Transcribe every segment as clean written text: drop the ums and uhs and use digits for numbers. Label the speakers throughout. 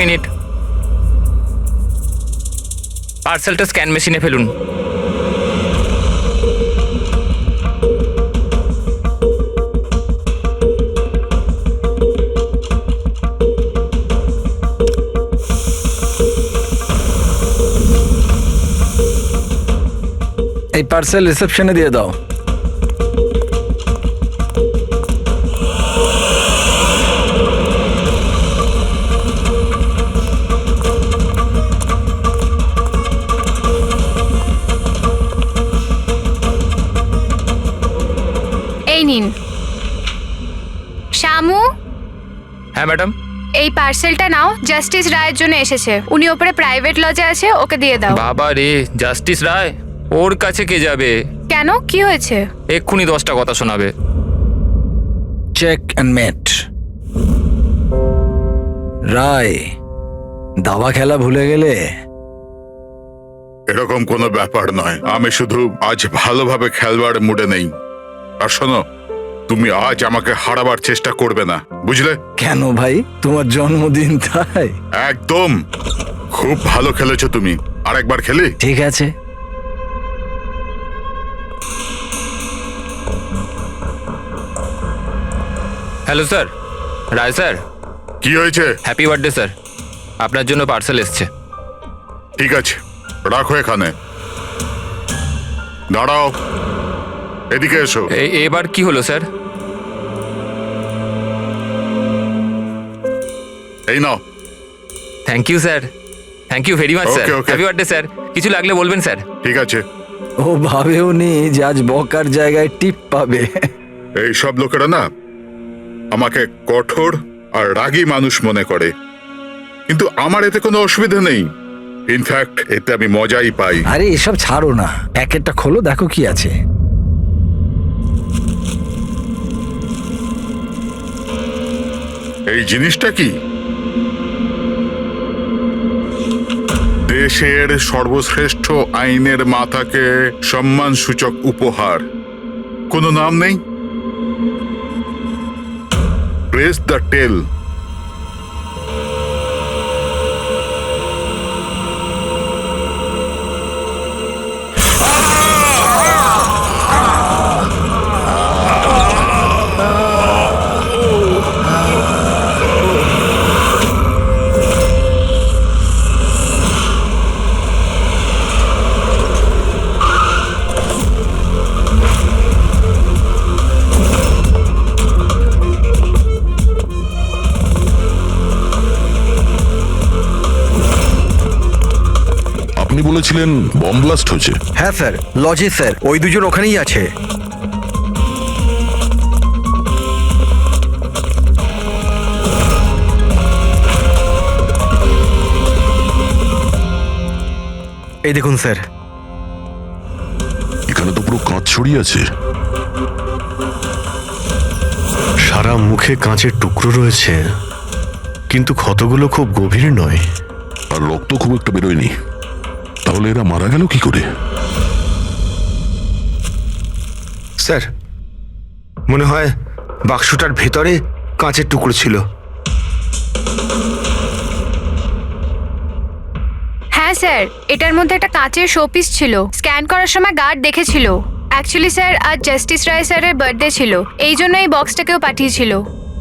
Speaker 1: Minute, পার্সেলটা scan মেশিনে ফেলুন।
Speaker 2: এই পার্সেল রিসেপশনে দিয়ে দাও।
Speaker 3: এই নিন। শ্যামু,
Speaker 1: হ্যাঁ ম্যাডাম।
Speaker 3: এই পার্সেলটা নাও, জাস্টিস রায়ের জন্য এসেছে। উনি ওপরে প্রাইভেট লজে আছে, ওকে দিয়ে দাও।
Speaker 1: বাবা রে, জাস্টিস রায়? ওর কাছে কে যাবে?
Speaker 3: কেন, কি হয়েছে?
Speaker 1: এক্ষুনি 10টা কথা শোনাবে।
Speaker 2: চেক অ্যান্ড মেট। রায়, দাবা খেলা ভুলে গেলে?
Speaker 4: এরকম কোনো ব্যাপার নয়, আমি শুধু আজ ভালোভাবে খেলবার মুডে নেই। আর শোনো, তুমি আজ আমাকে হারাবার চেষ্টা করবে না, বুঝলে?
Speaker 2: কেন ভাই, তোমার জন্মদিন তাই?
Speaker 4: একদম। খুব ভালো খেলেছো তুমি, আরেকবার খেলি?
Speaker 2: ঠিক আছে।
Speaker 1: হ্যালো স্যার, রায় স্যার।
Speaker 4: কি হয়েছে?
Speaker 1: হ্যাপি বার্থডে স্যার, আপনার জন্য পার্সেল এসছে।
Speaker 4: ঠিক আছে, রাখো এখানে। দাঁড়াও, এদিকে এসো।
Speaker 1: এবার কি হলো স্যার?
Speaker 4: এই নাও।
Speaker 1: Thank you sir, thank you very much sir.
Speaker 4: Okay, okay.
Speaker 1: Happy birthday sir, কিছু লাগলে বলবেন স্যার।
Speaker 4: ঠিক আছে।
Speaker 2: ও ভাবেও নি যে আজ বকার জায়গায় টিপ পাবে।
Speaker 4: এই সব লোকেরা না আমাকে কঠোর আর রাগী মানুষ মনে করে, কিন্তু আমার এতে কোনো অসুবিধা নেই। ইনফ্যাক্ট এতে আমি মজাই পাই।
Speaker 2: আরে এসব ছাড়ো না, প্যাকেটটা খোলো, দেখো কি আছে।
Speaker 4: এই জিনিসটা কি? দেশের সর্বশ্রেষ্ঠ আইনের মাথাকে সম্মানসূচক উপহার। কোনো নাম নেই? প্রেস দ্য টেল।
Speaker 5: আপনি বলেছিলেন বম ব্লাস্ট হয়েছে?
Speaker 6: হ্যাঁ স্যার, লজে স্যার, ওই দুজন ওখানেই আছে। এই দেখুন স্যার।
Speaker 5: এখানে তো পুরো কাঁচ ছড়িয়ে আছে।
Speaker 7: সারা মুখে কাঁচের টুকরো রয়েছে, কিন্তু ক্ষতগুলো খুব গভীর নয়।
Speaker 5: আর রক্ত খুব একটা বেরোয়নি। তাহলে এরা মারা গেল কি করে?
Speaker 6: স্যার, মনে হয় বাক্সটার ভেতরে কাঁচের টুকরো ছিল।
Speaker 3: হ্যাঁ স্যার, এটার মধ্যে একটা কাঁচের শোপিস ছিল। স্ক্যান করার সময় গার্ড দেখেছিল। অ্যাকচুয়ালি স্যার, আজ জাস্টিস রায় স্যারের বার্থডে ছিল, এই জন্য এই বক্সটাকেও পাঠিয়েছিল।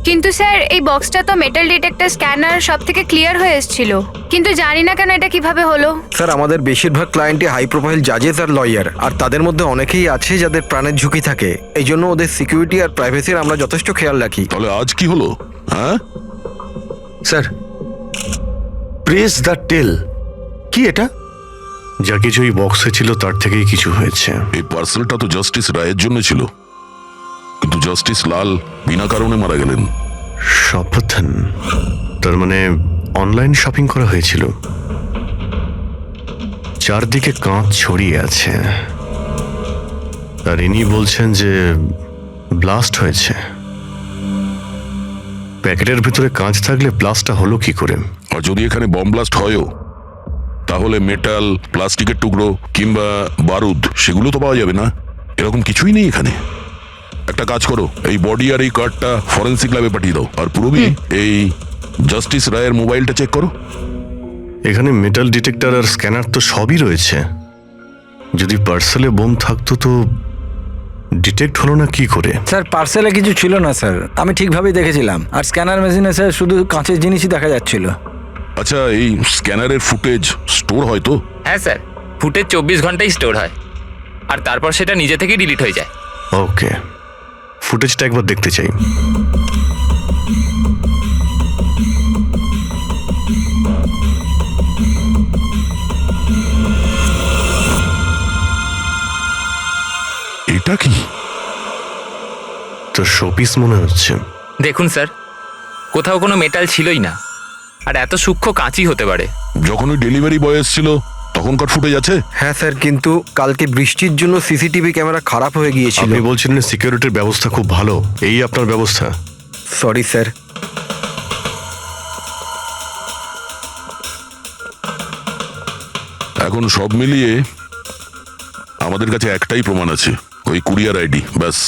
Speaker 3: কিন্তু স্যার, এই বক্সটা তো মেটাল ডিটেক্টর স্ক্যানার সব থেকে ক্লিয়ার হয়ে এসেছিল, কিন্তু জানি না কেন এটা কিভাবে হলো।
Speaker 6: স্যার, আমাদের বেশিরভাগ ক্লায়েন্টই হাই প্রোফাইল জাজেস আর লয়ার, আর তাদের মধ্যে অনেকেই আছে যাদের প্রাণের ঝুঁকি থাকে। এই জন্য ওদের সিকিউরিটি আর প্রাইভেসির আমরা যথেষ্ট খেয়াল রাখি।
Speaker 5: তাহলে আজ কি হলো? হ্যাঁ
Speaker 6: স্যার, প্রেস দ্য টেল, কি এটা?
Speaker 7: যা কিছু এই বক্সে ছিল তার থেকেই কিছু হয়েছে।
Speaker 5: এই পার্সেলটা তো জাস্টিস রায়ের জন্য ছিল, কিন্তু জাস্টিস লাল বিনা কারণে মারা গেলেন।
Speaker 7: সাবধান, তার মানে অনলাইন শপিং করা হয়েছিল। চারদিকে কাঁচ ছড়িয়ে আছে, আর ইনি বলছেন যে ব্লাস্ট হয়েছে। প্যাকেটের ভিতরে কাঁচ থাকলে ব্লাস্টটা হলো কি করে?
Speaker 5: আর যদি এখানে বম ব্লাস্ট হয়ও, তাহলে মেটাল, প্লাস্টিকের টুকরো কিংবা বারুদ সেগুলো তো পাওয়া যাবে না। এরকম কিছুই নেই এখানে। একটা কাজ করো, এই বডি আর এই কার্ডটা ফরেন্সিক ল্যাবে পাঠিয়ে দাও। আর পুরবি, এই জাস্টিস রায়ের মোবাইলটা চেক করো।
Speaker 7: এখানে মেটাল ডিটেক্টর আর স্ক্যানার তো সবই রয়েছে। যদি পার্সেলে বোম থাকতো তো ডিটেক্ট হলো না কি করে?
Speaker 2: স্যার পার্সেলে কিছু ছিল না স্যার, আমি ঠিকভাবেই দেখেছিলাম। আর স্ক্যানার মেশিনে স্যার শুধু কাঁচের জিনিসই দেখা যাচ্ছিল।
Speaker 5: আচ্ছা, এই স্ক্যানারের ফুটেজ স্টোর হয় তো?
Speaker 1: হ্যাঁ স্যার, ফুটেজ 24 ঘন্টাই স্টোর হয়, আর তারপর সেটা নিজে থেকেই ডিলিট হয়ে যায়।
Speaker 7: ওকে, ফুটেজটা একবার দেখতে চাই।
Speaker 5: এটা কি?
Speaker 7: তো শোপিস মনে হচ্ছে।
Speaker 1: দেখুন স্যার, কোথাও কোনো মেটাল ছিলই না, আর এত সূক্ষ্ম কাঁচই হতে পারে।
Speaker 5: যখন ওই ডেলিভারি বয় এসেছিল তখনকার ফুটেজ আছে?
Speaker 6: হ্যাঁ স্যার, কিন্তু কালকে বৃষ্টির জন্য সিসিটিভি ক্যামেরা খারাপ হয়ে গিয়েছিল।
Speaker 7: আপনি বলছিলেন সিকিউরিটির ব্যবস্থা খুব ভালো, এই আপনার ব্যবস্থা?
Speaker 6: Sorry sir.
Speaker 5: এখন সব মিলিয়ে আমাদের কাছে একটাই প্রমাণ আছে, ওই কুরিয়ার আইডি, ব্যাস।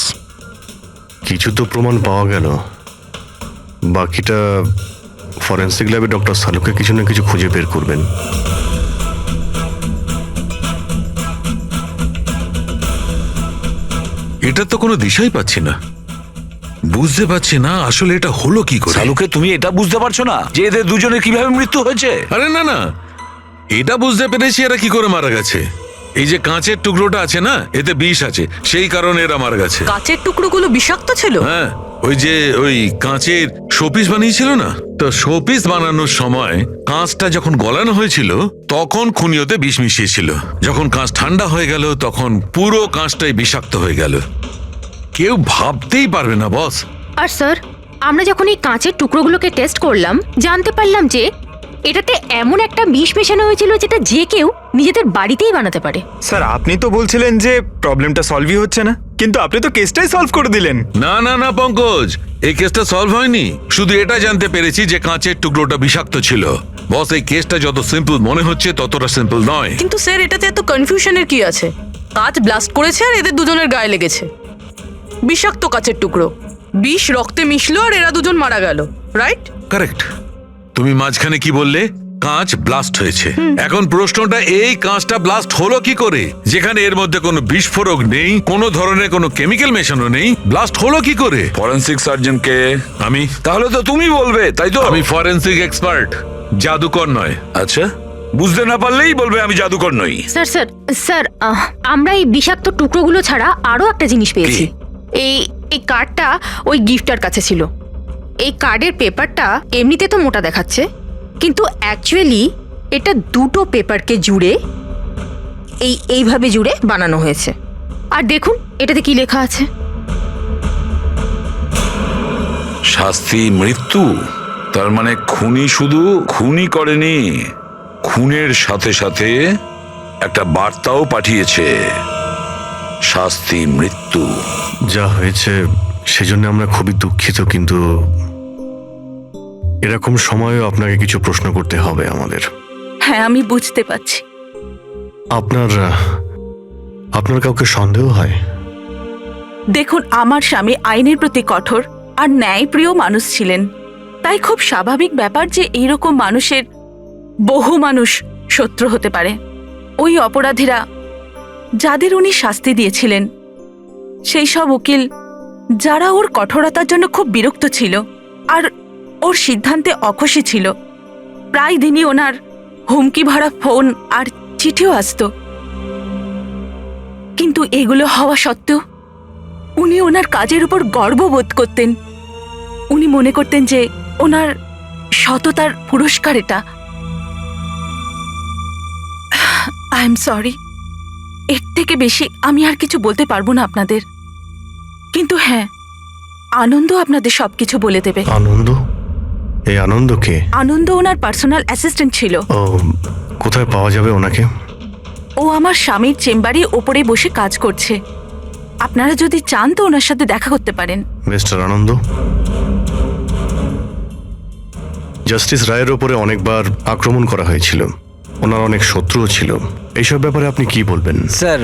Speaker 7: কিছু তো প্রমাণ পাওয়া গেল, বাকিটা ফরেন্সিক ল্যাবে ডক্টর সালুকে কিছু না কিছু খুঁজে বের করবেন।
Speaker 8: এটা তো কোনো দিশাই পাচ্ছি না, বুঝতে পারছি না আসলে এটা হলো কি করে।
Speaker 9: শালুকে তুমি এটা বুঝতে পারছো না যে এদের দুজনের কিভাবে মৃত্যু হয়েছে?
Speaker 8: আরে না না, এটা বুঝতে পেরেছি এরা কি করে মারা গেছে। এই যে কাঁচের টুকরোটা আছে না, এতে বিষ আছে, সেই কারণে এরা মারা গেছে।
Speaker 10: কাঁচের টুকরোগুলো বিষাক্ত ছিল?
Speaker 8: হ্যাঁ, ওই কাঁচের শোপিস বানিয়েছিল না, তো শোপিস বানানোর সময় কাঁচটা যখন গলানো হয়েছিল তখন খুনিওতে বিষ মিশিয়েছিল। যখন কাঁচ ঠান্ডা হয়ে গেল তখন পুরো কাঁচটাই বিষাক্ত হয়ে গেল। কেউ ভাবতেই পারবে না বস।
Speaker 10: আর স্যার, আমরা যখন এই কাঁচের টুকরোগুলোকে টেস্ট করলাম, জানতে পারলাম যে এটাতে এমন একটা বিষ মেশানো হয়েছিল যেটা যে কেউ নিজেদের বাড়িতেই বানাতে পারে।
Speaker 11: স্যার, আপনি তো বলছিলেন যে প্রবলেমটা সলভই হচ্ছে না, কিন্তু আপনি তো কেসটাই সলভ করে দিলেন।
Speaker 8: না না না পঙ্কজ, এই কেসটা সলভ হয়নি। শুধু এটা জানতে পেরেছি যে কাঁচের টুকরোটা বিষাক্ত ছিল। বস, এই কেসটা যত সিম্পল মনে হচ্ছে ততটা সিম্পল নয়।
Speaker 10: কিন্তু স্যার, এটাতে এত কনফিউশনের কি আছে? কাঁচ ব্লাস্ট করেছে আর এদের দুজনের গায়ে লেগেছে। বিষাক্ত কাঁচের টুকরো, বিষ রক্তে মিশলো আর এরা দুজন মারা গেল, রাইট?
Speaker 8: কারেক্ট। তুমি মাঝখানে কি বললে? কাঁচ ব্লাস্ট হয়েছে। এখন প্রশ্নটা, এই কাঁচটা ব্লাস্ট হলো কি করে? যেখানে এর মধ্যে কোনো বিস্ফোরক নেই, কোনো ধরনের কোনো কেমিক্যাল মেশানো নেই, ব্লাস্ট হলো কি করে?
Speaker 9: ফরেনসিক সার্জনকে?
Speaker 8: আমি?
Speaker 9: তাহলে তো তুমি বলবে, তাই তো?
Speaker 8: আমি ফরেনসিক এক্সপার্ট, জাদুকর নয়।
Speaker 9: আচ্ছা, বুঝতে না পারলেই বলবে আমি জাদুকর নই।
Speaker 10: স্যার স্যার স্যার, আমরা এই বিষাক্ত টুকরোগুলো ছাড়া আরো একটা জিনিস পেয়েছি। এই কার্ডটা ওই গিফটার কাছে ছিল। এই কার্ডের পেপারটা এমনিতে তো মোটা দেখাচ্ছে, কিন্তু অ্যাকচুয়ালি এটা দুটো পেপারকে জুড়ে এইভাবে জুড়ে বানানো হয়েছে। আর দেখুন এটাতে কি লেখা আছে।
Speaker 9: শাস্তি মৃত্যু। তার মানে খুনি শুধু খুনি করেনি, খুনের সাথে সাথে একটা বার্তাও পাঠিয়েছে, শাস্তি মৃত্যু।
Speaker 7: যা হয়েছে সেজন্য আমরা খুবই দুঃখিত, কিন্তু এরকম সময়ও আপনাকে কিছু প্রশ্ন করতে হবে আমাদের।
Speaker 10: হ্যাঁ, আমি বুঝতে পারছি।
Speaker 7: আপনার কাউকে সন্দেহ হয়?
Speaker 10: দেখুন, আমার স্বামী আইনের প্রতি কঠোর আর ন্যায়প্রিয় মানুষ ছিলেন, তাই খুব স্বাভাবিক ব্যাপার যে এইরকম মানুষের বহু মানুষ শত্রু হতে পারে। ওই অপরাধীরা যাদের উনি শাস্তি দিয়েছিলেন, সেই সব উকিল যারা ওর কঠোরতার জন্য খুব বিরক্ত ছিল আর ওর সিদ্ধান্তে অখুশি ছিল, প্রায় দিনই ওনার হুমকি ভরা ফোন আর চিঠিও আসতো। কিন্তু এগুলো হওয়া সত্ত্বেও উনি ওনার কাজের উপর গর্ববোধ করতেন। উনি মনে করতেন যে ওনার সততার পুরস্কার এটা। আই এম সরি, এর থেকে বেশি আমি আর কিছু বলতে পারবো না আপনাদের। কিন্তু হ্যাঁ, আনন্দ আপনাদের সবকিছু বলে দেবে।
Speaker 7: আনন্দ? এই আনন্দ কে?
Speaker 10: আনন্দ ওনার পার্সোনাল অ্যাসিস্ট্যান্ট ছিল।
Speaker 7: ও, কোথায় পাওয়া যাবে ওনাকে?
Speaker 10: ও আমার স্বামীর চেম্বারে ওপরে বসে কাজ করছে। আপনারা যদি চান তো ওনার সাথে দেখা করতে পারেন।
Speaker 7: মিস্টার আনন্দ, জাস্টিস রায়ের ওপরে অনেকবার আক্রমণ করা হয়েছিল, ওনার অনেক শত্রুও ছিল। এইসব ব্যাপারে আপনি কি বলবেন?
Speaker 2: স্যার,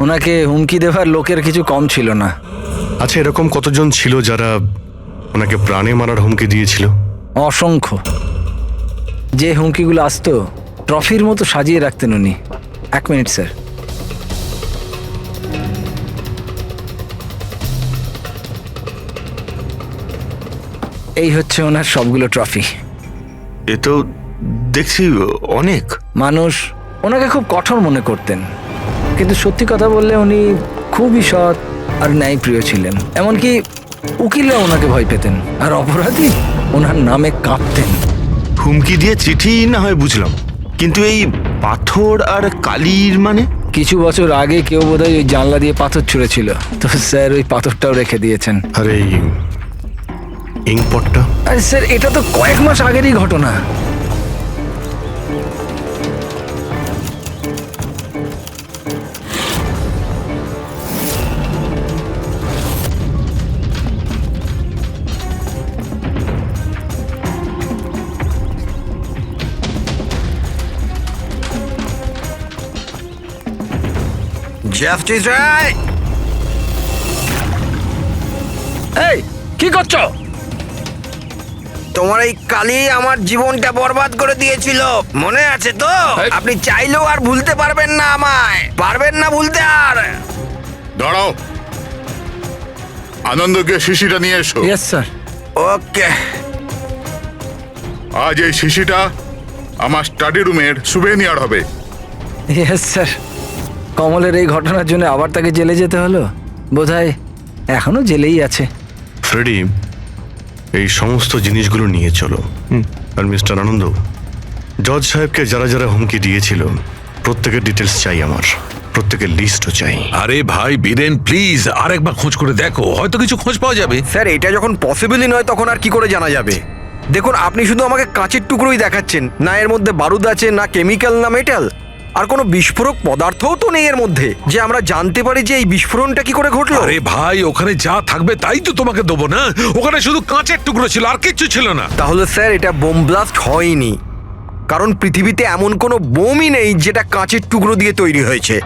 Speaker 2: ওনাকে হুমকি দেওয়ার লোকের কিছু কম ছিল না।
Speaker 7: আচ্ছা, এরকম কতজন ছিল যারা ওনাকে প্রাণে মারার হুমকি দিয়েছিল?
Speaker 2: অসংখ্য। যে হুমকিগুলো আসতো ট্রফির মতো সাজিয়ে রাখতেন উনি। 1 মিনিট স্যার। এই হচ্ছে ওনার সবগুলো ট্রফি।
Speaker 7: এ তো দেখছি অনেক।
Speaker 2: মানুষ ওনাকে খুব কঠোর মনে করতেন, কিন্তু সত্যি কথা বললে উনি খুবই সৎ আর ন্যায়প্রিয় ছিলেন। এমনকি উকিলরা ওনাকে ভয় পেতেন, আর অপরাধী ওনার নামে কাঁপতেন।
Speaker 7: হুমকি দিয়ে চিঠি না হয় বুঝলাম, কিন্তু এই পাথর আর কালির মানে?
Speaker 2: কিছু বছর আগে কেউ বোধহয় ওই জানলা দিয়ে পাথর ছুঁড়েছিল, তো স্যার ওই পাথরটাও রেখে দিয়েছেন।
Speaker 7: আর এই ইঙ্কপটটা?
Speaker 2: আরে স্যার, এটা তো কয়েক মাস আগেরই ঘটনা।
Speaker 6: জাস্টিস রায়,
Speaker 2: এই কি করছো?
Speaker 6: তোমার এই কালি আমার জীবনটা বরবাদ করে দিয়েছিল, মনে আছে তো? আপনি চাইলেও আর ভুলতে পারবেন না, আমায় পারবেন না ভুলতে আর।
Speaker 4: দাঁড়াও, আনন্দকে শিশিটা নিয়ে এসো।
Speaker 2: Yes sir.
Speaker 6: ওকে।
Speaker 4: আজ এই শিশিটা আমার স্টাডি রুমের সুভেনিয়ার হবে।
Speaker 2: Yes sir. কমলের এই ঘটনার জন্য আবার তাকে জেলে যেতে হলো, বোধহয় এখনো জেলেই আছে।
Speaker 7: ফ্রেডি, এই সমস্ত জিনিসগুলো নিয়ে চলো। আর মিস্টার আনন্দ, জজ সাহেবকে যারা যারা হুমকি দিয়েছিল প্রত্যেকের ডিটেলস চাই আমার, প্রত্যেকের লিস্টও চাই।
Speaker 8: আরে ভাই বীরেন, প্লিজ আরেকবার খোঁজ করে দেখো, হয়তো কিছু খোঁজ পাওয়া যাবে।
Speaker 6: স্যার, এটা যখন পসিবলই নয় তখন আর কি করে জানা যাবে? দেখুন, আপনি শুধু আমাকে কাঁচের টুকরোই দেখাচ্ছেন, না এর মধ্যে বারুদ আছে, না কেমিক্যাল, না মেটাল, আর কোনো বিস্ফোরক পদার্থও তো নেই এর মধ্যে, যে আমরা জানতে পারি যে এই বিস্ফোরণটা কি করে ঘটলো।
Speaker 8: আরে ভাই, ওখানে যা থাকবে তাই তো তোমাকে দেবো না? ওখানে শুধু কাঁচের টুকরো ছিল, আর কিচ্ছু ছিল না।
Speaker 6: তাহলে স্যার এটা বোম ব্লাস্ট হয়নি, কারণ পৃথিবীতে এমন কোনো বোমই নেই যেটা কাঁচের টুকরো দিয়ে তৈরি হয়েছে।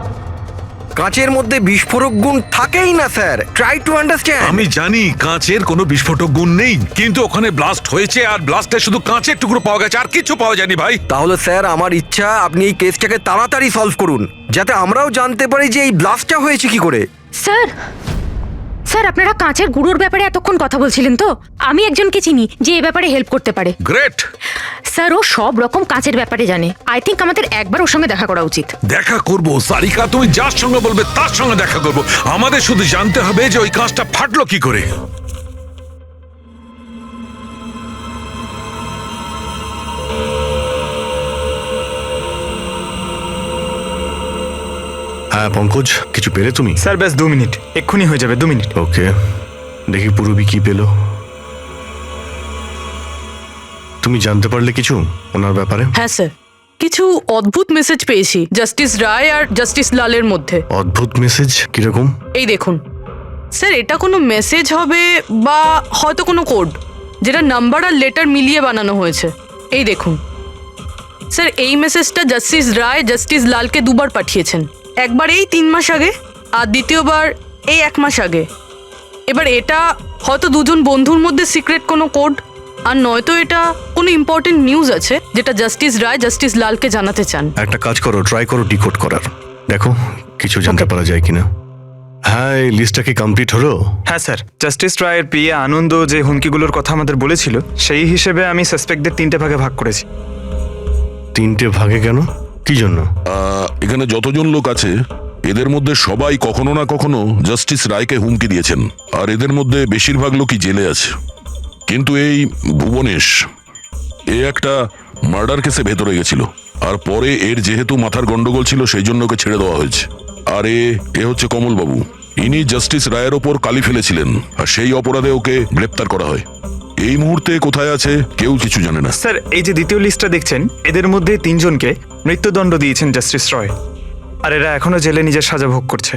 Speaker 6: কাঁচের মধ্যে বিস্ফোরক গুণ থাকেই না স্যার, ট্রাই টু আন্ডারস্ট্যান্ড।
Speaker 8: আমি জানি কাঁচের কোনো বিস্ফোটক গুণ নেই, কিন্তু ওখানে ব্লাস্ট হয়েছে, আর ব্লাস্টে শুধু কাঁচের টুকরো পাওয়া গেছে, আর কিছু পাওয়া যায়নি ভাই।
Speaker 6: তাহলে স্যার আমার ইচ্ছা আপনি এই কেসটাকে তাড়াতাড়ি সলভ করুন, যাতে আমরাও জানতে পারি যে এই ব্লাস্টটা হয়েছে কি করে।
Speaker 12: স্যার, স্যার আপনারা কাঁচের গুঁড়োর ব্যাপারে এতক্ষণ কথা বলছিলেন তো? আমি একজনকে চিনি যে এ ব্যাপারে হেল্প করতে পারে।
Speaker 8: গ্রেট।
Speaker 12: স্যার, ও সব রকম কাঁচের ব্যাপারে জানে। আই থিঙ্ক আমাদের একবার ওর সঙ্গে দেখা করা উচিত।
Speaker 8: দেখা করব সারিকা, তুমি যার সঙ্গে বলবে তার সঙ্গে দেখা করব। আমাদের শুধু জানতে হবে যে ওই কাঁচটা ফাটলো কি করে।
Speaker 7: হ্যাঁ পঙ্কজ, কিছু পেলে তুমি?
Speaker 11: স্যার ব্যাস 2 মিনিট, এক্ষুনি হয়ে যাবে, 2 মিনিট।
Speaker 7: ওকে, দেখি পূরবী কি পেল। তুমি জানতে পারলে কিছু ওনার ব্যাপারে?
Speaker 10: হ্যাঁ স্যার, কিছু অদ্ভুত মেসেজ পেয়েছি জাস্টিস রায় আর জাস্টিস লালের মধ্যে।
Speaker 7: অদ্ভুত মেসেজ? কিরকম?
Speaker 10: এই দেখুন স্যার, এটা কোনো মেসেজ হবে বা হয়তো কোনো কোড, যেটা নাম্বার আর লেটার মিলিয়ে বানানো হয়েছে। এই দেখুন স্যার, এই মেসেজটা জাস্টিস রায় জাস্টিস লালকে 2 বার পাঠিয়েছেন। একবার এই 3 মাস আগে, আর দ্বিতীয়বার এই 1 মাস আগে। এবার এটা হয়তো দুজন বন্ধুর মধ্যে সিক্রেট কোনো কোড, আর নয়তো এটা কোনো ইম্পর্টেন্ট নিউজ আছে যেটা জাস্টিস রায় জাস্টিস লালকে জানাতে চান।
Speaker 7: একটা কাজ করো, ট্রাই করো ডিকোড করার, দেখো কিছু জানতে পারা যায় কিনা। হ্যাঁ, এই লিস্টটা কি কমপ্লিট হলো?
Speaker 11: হ্যাঁ স্যার, জাস্টিস রায়ের পিএ আনন্দ যে হুমকিগুলোর কথা আমাদের বলেছিল, সেই হিসেবে আমি সাসপেক্টদের 3টে ভাগে ভাগ করেছি।
Speaker 7: 3টে ভাগে কেন? কি জন্য?
Speaker 5: এখানে যতজন লোক আছে এদের মধ্যে সবাই কখনো না কখনো জাস্টিস রায়কে হুমকি দিয়েছেন, আর এদের মধ্যে বেশিরভাগ লোকই জেলে আছে। কিন্তু এই ভুবনেশ, এ একটা মার্ডার কেসে ভেতরে গেছিল, আর পরে এর যেহেতু মাথার গন্ডগোল ছিল সেই জন্য ওকে ছেড়ে দেওয়া হয়েছে। আর এ হচ্ছে কমলবাবু, ইনি জাস্টিস রায়ের ওপর কালি ফেলেছিলেন, আর সেই অপরাধে ওকে গ্রেপ্তার করা হয়। এই মুহূর্তে কোথায় আছে কেউ কিছু জানে না।
Speaker 11: স্যার, এই যে দ্বিতীয় লিস্টটা দেখছেন, এদের মধ্যে 3 জনকে মৃত্যুদণ্ড দিয়েছেন জাস্টিস রয়, আর এরা এখনো জেলে নিজের সাজা ভোগ করছে।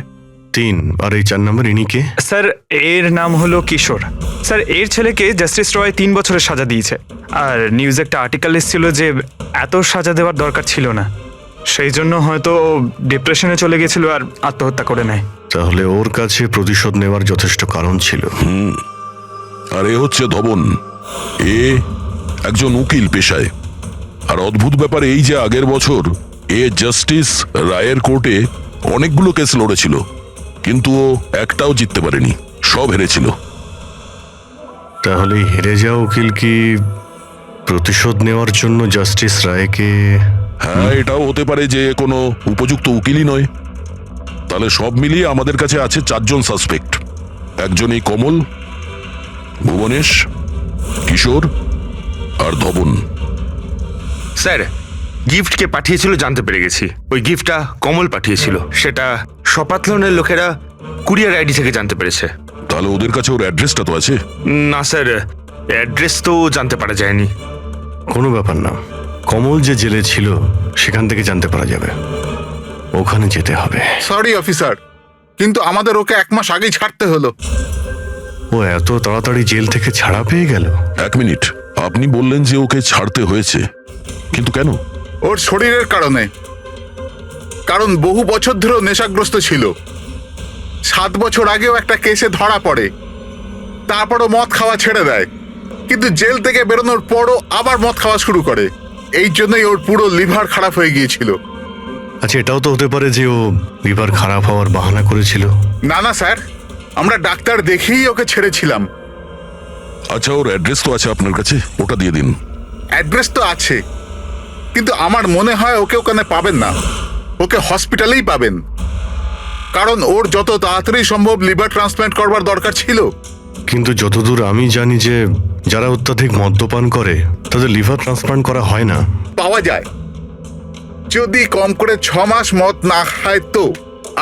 Speaker 7: 3, আর এই 4 নম্বর ইনি কে?
Speaker 11: স্যার, এর নাম হলো কিশোর। স্যার, এর ছেলেকে জাস্টিস রয় 3 বছরের সাজা দিয়েছে, আর নিউজে একটা আর্টিকেল এসেছিল যে এত সাজা দেওয়ার দরকার ছিল না, সেই জন্য হয়তো ডিপ্রেশনে চলে গেছিল আর আত্মহত্যা করে নেয়।
Speaker 7: তাহলে ওর কাছে প্রতিশোধ নেওয়ার যথেষ্ট কারণ ছিল।
Speaker 5: আর এ হচ্ছে ধবন, এ একজন উকিল পেশায়। আর অদ্ভুত ব্যাপার এই যে আগের বছর এ জাস্টিস রায়ের কোর্টে অনেকগুলো কেস লড়েছিল, কিন্তু ও একটাও জিততে পারেনি, সব হেরেছিল।
Speaker 7: তাহলে হেরে যাওয়া উকিল কি প্রতিশোধ নেওয়ার জন্য জাস্টিস রায়কে?
Speaker 5: হ্যাঁ, এটাও হতে পারে যে কোনো উপযুক্ত উকিলই নয়। তাহলে সব মিলিয়ে আমাদের কাছে আছে 4 জন সাসপেক্ট। একজনই কমল, ভুবনেশ, কিশোর আর ধবন।
Speaker 13: স্যার, গিফটকে পাঠিয়েছিল জানতে পেরে গেছি। ওই গিফটটা কমল পাঠিয়েছিল, সেটা শপাথলনের লোকেরা কুরিয়ার আইডি থেকে জানতে পেরেছে।
Speaker 5: তাহলে ওদের কাছে ওর অ্যাড্রেসটা তো আছে?
Speaker 13: না স্যার, অ্যাড্রেস তো জানতে পারা যায়নি।
Speaker 7: কোনো ব্যাপার না, কমল যে জেলে ছিল সেখান থেকে জানতে পারা যাবে। ওখানে যেতে হবে।
Speaker 4: সরি অফিসার, কিন্তু আমাদের ওকে 1 মাস আগেই ছাড়তে হলো।
Speaker 7: ও এত তাড়াতাড়ি জেল থেকে ছাড়া পেয়ে গেল?
Speaker 5: 1 মিনিট, আপনি বললেন যে ওকে ছাড়তে হয়েছে, কিন্তু কেন?
Speaker 4: ওর শরীরের কারণে। কারণ বহু বছর ধরেও নেশাগ্রস্ত ছিল। 7 বছর আগেও একটা কেসে ধরা পড়ে, তারপরও মদ খাওয়া ছেড়ে দেয়, কিন্তু জেল থেকে বেরোনোর পরও আবার মদ খাওয়া শুরু করে। এই জন্যই ওর পুরো লিভার খারাপ হয়ে গিয়েছিল।
Speaker 7: আচ্ছা, এটাও তো হতে পারে যে ও লিভার খারাপ হওয়ার বাহানা করেছিল।
Speaker 4: না না স্যার, আমরা ডাক্তার দেখেই ওকে ছেড়েছিলাম।
Speaker 5: আচ্ছা, ওর অ্যাড্রেস তো আছে আপনার কাছে, ওটা দিয়ে দিন।
Speaker 4: অ্যাড্রেস তো আছে, কিন্তু আমার মনে হয় ওকে ওখানে পাবেন না, ওকে হসপিটালেই পাবেন। কারণ ওর যত তাড়াতাড়ি সম্ভব লিভার ট্রান্সপ্ল্যান্ট করবার দরকার ছিল।
Speaker 7: কিন্তু যতদূর আমি জানি যে যারা অত্যাধিক মদ্যপান করে তাদের লিভার ট্রান্সপ্লান্ট করা হয় না।
Speaker 4: পাওয়া যায়, যদি কম করে 6 মাস মদ না খায় তো।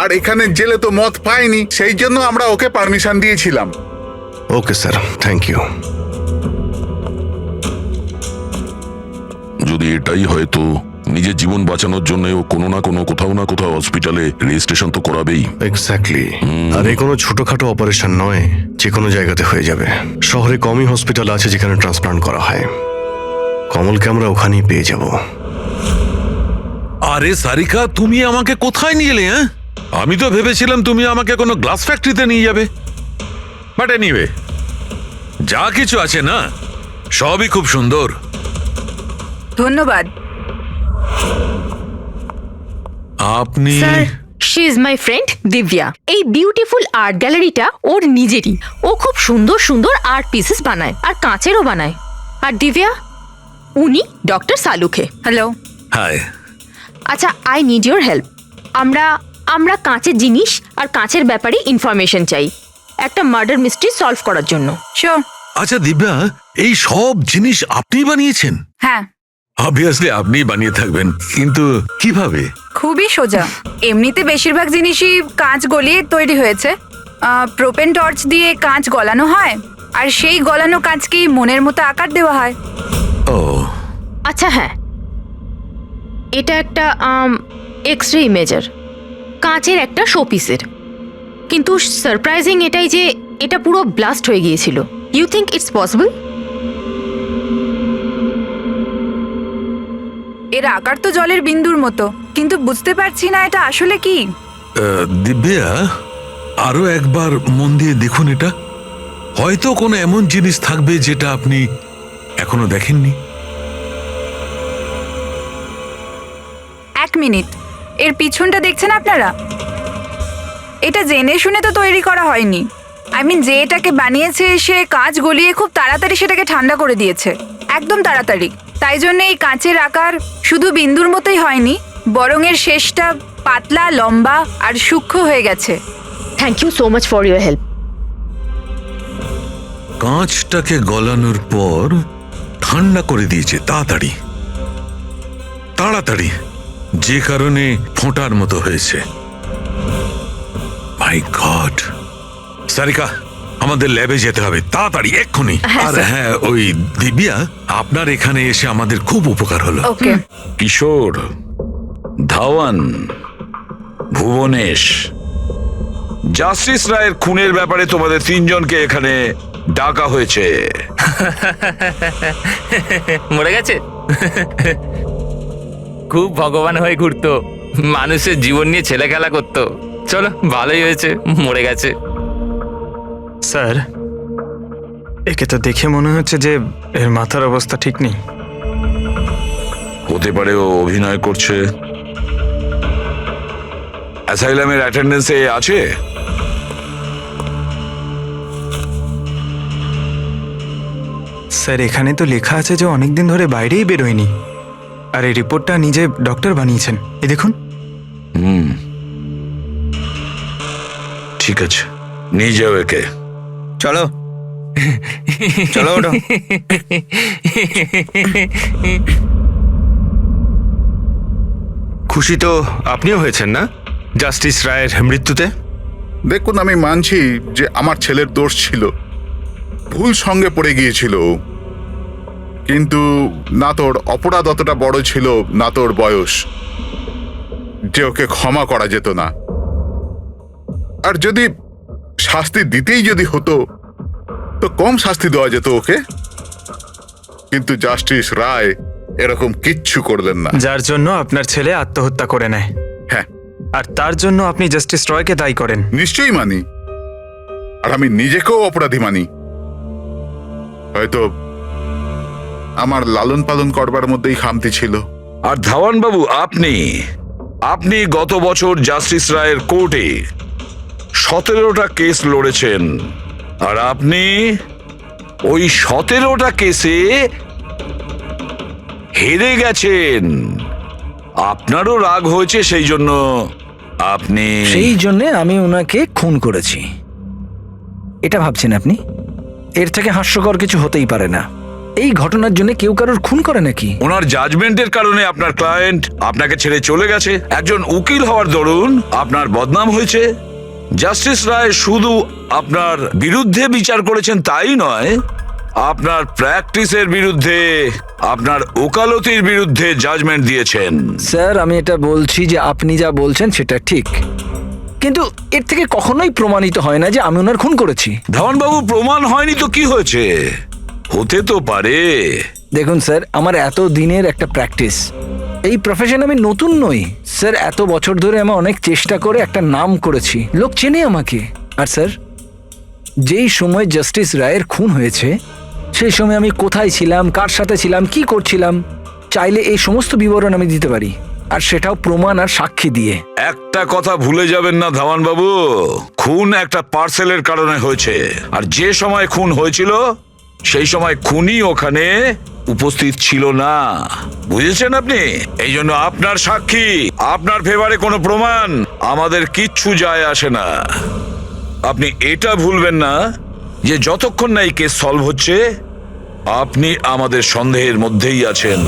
Speaker 4: আর এখানে জেলে তো মদ পায়নি, সেই জন্য আমরা ওকে পারমিশন দিয়েছিলাম।
Speaker 7: Okay sir, thank you.
Speaker 5: যদি এটাই হয় তো নিজের জীবন বাঁচানোর জন্য ও কোনো না কোনো কোথাও না কোথাও হসপিটালে রেজিস্ট্রেশন তো করাবেই।
Speaker 7: এক্স্যাক্টলি। আর এই কোনো ছোটখাটো অপারেশন নয়, যে কোনো জায়গাতে হয়ে যাবে। শহরে কমই হসপিটাল আছে যেখানে ট্রান্সপ্লান্ট করা হয়। কমলকে আমরা ওখানেই পেয়ে যাব।
Speaker 8: আরে সারিকা, তুমি আমাকে কোথায় নিয়ে এলে? হ্যাঁ, আমি তো ভেবেছিলাম তুমি আমাকে কোনো গ্লাস ফ্যাক্টরিতে নিয়ে যাবে। বাট এনিওয়ে, যা কিছু আছে না সবই খুব সুন্দর।
Speaker 3: ধন্যবাদ।
Speaker 8: আপনি?
Speaker 12: Sir, she is my friend Divya. এই বিউটিফুল আর্ট গ্যালারিটা ওর নিজেরই। ও খুব সুন্দর সুন্দর আর্ট পিসেস বানায়, আর কাঁচেরও বানায়। আর দিব্যা, উনি ডক্টর সালুখে। হ্যালো।
Speaker 8: হাই।
Speaker 12: আচ্ছা, আই নিড ইয়োর হেল্প। আমরা কাঁচের জিনিস আর কাঁচের ব্যাপারে ইনফরমেশন চাই একটা মার্ডার মিস্ট্রি সলভ করার জন্য। শিওর।
Speaker 8: আচ্ছা দিব্যা, এই সব জিনিস আপনি বানিয়েছেন?
Speaker 3: হ্যাঁ।
Speaker 8: অবভিয়াসলি আপনি বানিয়ে থাকবেন, কিন্তু কিভাবে?
Speaker 3: খুবই সোজা। এমনিতে বেশিরভাগ জিনিসই কাঁচ গলিয়ে তৈরি হয়েছে। প্রোপেন টর্চ দিয়ে কাঁচ গলানো হয়, আর সেই গলানো কাঁচকেই মনের মতো আকার দেওয়া হয়।
Speaker 8: ও
Speaker 12: আচ্ছা, হ্যাঁ, এটা একটা এক্স রে ইমেজার, কাঁচের একটা শোপিসের। কিন্তু সারপ্রাইজিং এটাই যে এটা পুরো ব্লাস্ট হয়ে গিয়েছিল। You think it's possible?
Speaker 3: এর আকার তো জলের বিন্দুর মতো, কিন্তু বুঝতে পারছি না এটা আসলে কি।
Speaker 8: দিব্যা, আরো একবার মন দিয়ে দেখুন এটা। হয়তো কোনো এমন জিনিস থাকবে যেটা আপনি এখনো দেখেননি।
Speaker 3: 1 মিনিট, এর পিছনটা দেখছেন আপনারা? এটা জেনে শুনে তো তৈরি করা হয়নি। যে এটাকে বানিয়েছে সে কাঁচ গলিয়ে খুব তাড়াতাড়ি সেটাকে ঠান্ডা করে দিয়েছে, একদম তাড়াতাড়ি। তাই জন্য এই কাঁচের আকার শুধু বিন্দুর মতোই হয়নি, বরং এর শেষটা পাতলা, লম্বা আর সূক্ষ্ম হয়ে গেছে।
Speaker 12: Thank you so much for your help.
Speaker 8: কাঁচটাকে গলানোর পর ঠান্ডা করে দিয়েছে তাড়াতাড়ি তাড়াতাড়ি, যে কারণে ফোঁটার মতো হয়েছে। মাই গড! সারিকা, আমাদের ল্যাবে যেতে হবে তাড়াতাড়ি, এক্ষুনি। আর হ্যাঁ, ওই দিব্যা, আপনার এখানে এসে আমাদের খুব উপকার হলো।
Speaker 3: ওকে।
Speaker 9: কিশোর, ধাওয়ান, ভুবনেশ, জাস্টিস রায়ের খুনের ব্যাপারে তোমাদের 3 জনকে এখানে ডাকা হয়েছে।
Speaker 1: মরে গেছে? খুব ভগবান হয়ে ঘুরতো, মানুষের জীবন নিয়ে ছেলে খেলা করতো। চলো, ভালোই হয়েছে মরে গেছে।
Speaker 11: স্যার, একে তো দেখে মনে হচ্ছে যে এর মাথার অবস্থা ঠিক নেই।
Speaker 9: হতে পারে ও অভিনয় করছে। অ্যাসাইলামের অ্যাটেন্ডেন্সে আছে?
Speaker 11: স্যার এখানে তো লেখা আছে যে অনেকদিন ধরে বাইরেই বেরোয়নি, আর এই রিপোর্টটা নিজে ডক্টর বানিয়েছেন। এই দেখুন।
Speaker 9: ঠিক আছে, নিয়ে যাও একে।
Speaker 6: চলো চলো ওঠো।
Speaker 13: খুশি তো আপনিও হয়েছেন না জাস্টিস রায়ের মৃত্যুতে?
Speaker 4: দেখুন, আমি মানছি যে আমার ছেলের দোষ ছিল, ভুল সঙ্গে পড়ে গিয়েছিল ও। কিন্তু না তোর অপরাধ অতটা বড় ছিল, না তোর বয়স, যে ওকে ক্ষমা করা যেত না। আর যদি শাস্তি দিতেই যদি হতো তো কম শাস্তি দেওয়া যেত ওকে। কিন্তু জাস্টিস রায় এরকম কিচ্ছু করলেন না।
Speaker 11: যার জন্য আপনার ছেলে আত্মহত্যা করে নেয়,
Speaker 4: হ্যাঁ,
Speaker 11: আর তার জন্য আপনি জাস্টিস রয়কে দায়ী করেন।
Speaker 4: নিশ্চয়ই মানি, আর আমি নিজেকেও অপরাধী মানি। হয়তো আমার লালন পালন করবার মধ্যেই খামতি ছিল।
Speaker 9: আর ধাওয়ান বাবু, আপনি গত বছর জাস্টিস রায়ের কোর্টে 17টা কেস লড়েছেন, আর আপনি ওই 17টা কেসে হেরে গেছেন। আপনারও রাগ হয়েছে, সেই জন্য
Speaker 2: সেই জন্য আমি ওনাকে খুন করেছি, এটা ভাবছেন আপনি? এর থেকে হাস্যকর কিছু হতেই পারে না। এই ঘটনার জন্য কেউ কারোর খুন করে নাকি?
Speaker 9: ওনার জাজমেন্টের কারণে আপনার ক্লায়েন্ট আপনাকে ছেড়ে চলে গেছে। একজন উকিল হওয়ার দরুন আপনার বদনাম হয়েছে। জাস্টিস রায় শুধু আপনার বিরুদ্ধে বিচার করেছেন তাই নয়, আপনার প্র্যাকটিসের বিরুদ্ধে, আপনার ওকালতির বিরুদ্ধে জাজমেন্ট দিয়েছেন।
Speaker 2: স্যার, আমি এটা বলছি যে আপনি যা বলছেন সেটা ঠিক, কিন্তু এর থেকে কখনোই প্রমাণিত হয় না যে আমি ওনার খুন করেছি।
Speaker 9: ধাওয়ানবাবু, প্রমাণ হয়নি তো কি হয়েছে? হতে তো পারে।
Speaker 2: দেখুন স্যার, আমার এত দিনের একটা প্র্যাকটিস, এই প্রফেশনে আমি নতুন নই স্যার। এত বছর ধরে আমি অনেক চেষ্টা করে একটা নাম করেছি, লোক চেনে আমাকে। আর স্যার, যেই সময় জাস্টিস রায়ের খুন হয়েছে সেই সময় আমি কোথায় ছিলাম, কার সাথে ছিলাম, কি করছিলাম, চাইলে এই সমস্ত বিবরণ আমি দিতে পারি, আর সেটাও প্রমাণ আর সাক্ষী দিয়ে।
Speaker 9: একটা কথা ভুলে যাবেন না ধাওয়ানবাবু, খুন একটা পার্সেলের কারণে হয়েছে, আর যে সময় খুন হয়েছিল সেই সময় খুনি ওখানে উপস্থিত ছিল না। বুঝেছেন আপনি? এই জন্য আপনার সাক্ষী, আপনার ফেভারে কোনো প্রমাণ আমাদের কিচ্ছু যায় আসে না। আপনি এটা ভুলবেন না যে যতক্ষণ না এই কেস সলভ হচ্ছে আপনি আমাদের সন্দেহের মধ্যেই আছেন।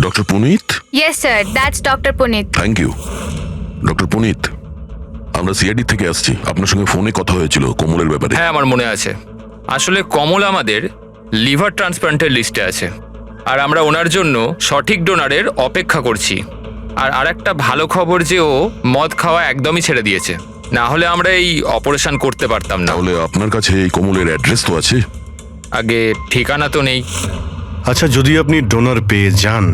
Speaker 5: Doctor Punit?
Speaker 3: Yes sir, that's doctor Punit.
Speaker 5: Thank you. Doctor Punit, আমরা সিআইডি থেকে আসছি, আপনার সঙ্গে ফোনে কথা হয়েছিল কোমলের ব্যাপারে।
Speaker 1: হ্যাঁ, আমার মনে আছে। আসলে কমল আমাদের লিভার ট্রান্সপ্লান্টের লিস্টে আছে, আর আমরা ওনার জন্য সঠিক ডোনারের অপেক্ষা করছি। আর আরেকটা ভালো খবর যে ও মদ খাওয়া একদমই ছেড়ে দিয়েছে, না হলে আমরা এই অপারেশন করতে পারতাম না।
Speaker 5: তাহলে আপনার কাছে এই কোমলের অ্যাড্রেস তো আছে?
Speaker 1: আগে ঠিকানা তো নেই।
Speaker 7: আচ্ছা, যদি আপনি ডোনার পেয়ে যান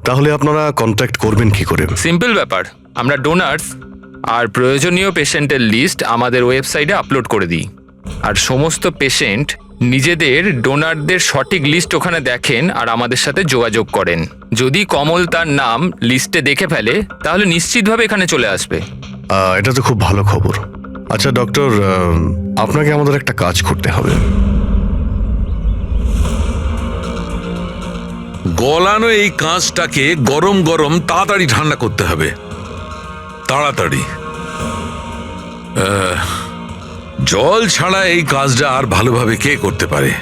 Speaker 7: তাহলে আপনারা কন্ট্যাক্ট করবেন কি করে?
Speaker 1: সিম্পল ব্যাপার, আমরা ডোনার্স আর প্রয়োজনীয় পেশেন্টের লিস্ট আমাদের ওয়েবসাইটে আপলোড করে দিই, আর সমস্ত পেশেন্ট নিজেদের ডোনারদের সঠিক লিস্ট ওখানে দেখেন আর আমাদের সাথে যোগাযোগ করেন। যদি কমল তার নাম লিস্টে দেখে ফেলে তাহলে নিশ্চিতভাবে এখানে চলে আসবে।
Speaker 7: এটা তো খুব ভালো খবর। আচ্ছা ডক্টর, আপনাকে আমাদের একটা কাজ করতে হবে।
Speaker 8: গলানো এই কাঁচটাকে গরম গরম তাড়াতাড়ি ঠান্ডা করতে হবে, তাড়াতাড়ি। জল ছাড়া এই কাজটা আর ভালোভাবে কে করতে পারে?